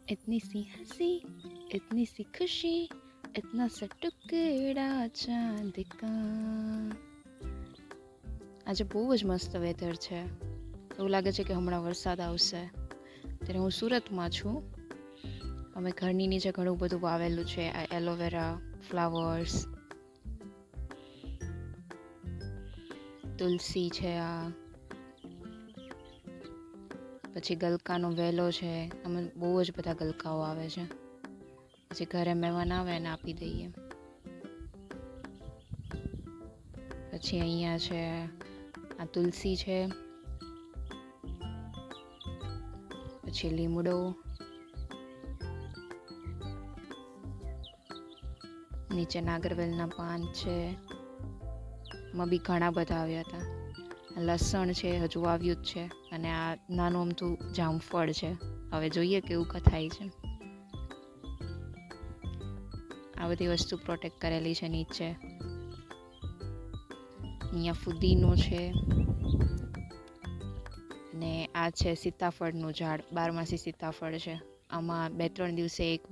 इतनी सी हंसी इतनी सी खुशी इतना सा टुकड़ा चांद का। આજે બહુ જ મસ્ત વેધર છે, એવું લાગે છે કે હમણાં વરસાદ આવશે। ત્યારે હું સુરતમાં છું। અમે ઘરની નીચે ઘણું બધું વાવેલું છે, આ એલોવેરા, ફ્લાવર્સ, તુલસી છે, આ પછી ગલકાનો વેલો છે। અમે બહુ જ બધા ગલકાઓ આવે છે, પછી ઘરે મહેમાન આવે ને આપી દઈએ। પછી અહીંયા છે આ તુલસી છે, પછી લીમડો, નીચે નાગરવેલના પાન છે, એમાં બી ઘણા બધા આવ્યા હતા। લસણ છે, હજુ આવ્યું જ છે, અને આ નાનું અમથું જામફળ છે, હવે જોઈએ કેવું થાય છે। આ બધી વસ્તુ પ્રોટેક્ટ કરેલી છે નીચે। અહીંયા ફુદીનો છે, ને આ છે સીતાફળનું ઝાડ, 12 સીતાફળ છે। આમાં 2-3 દિવસે એક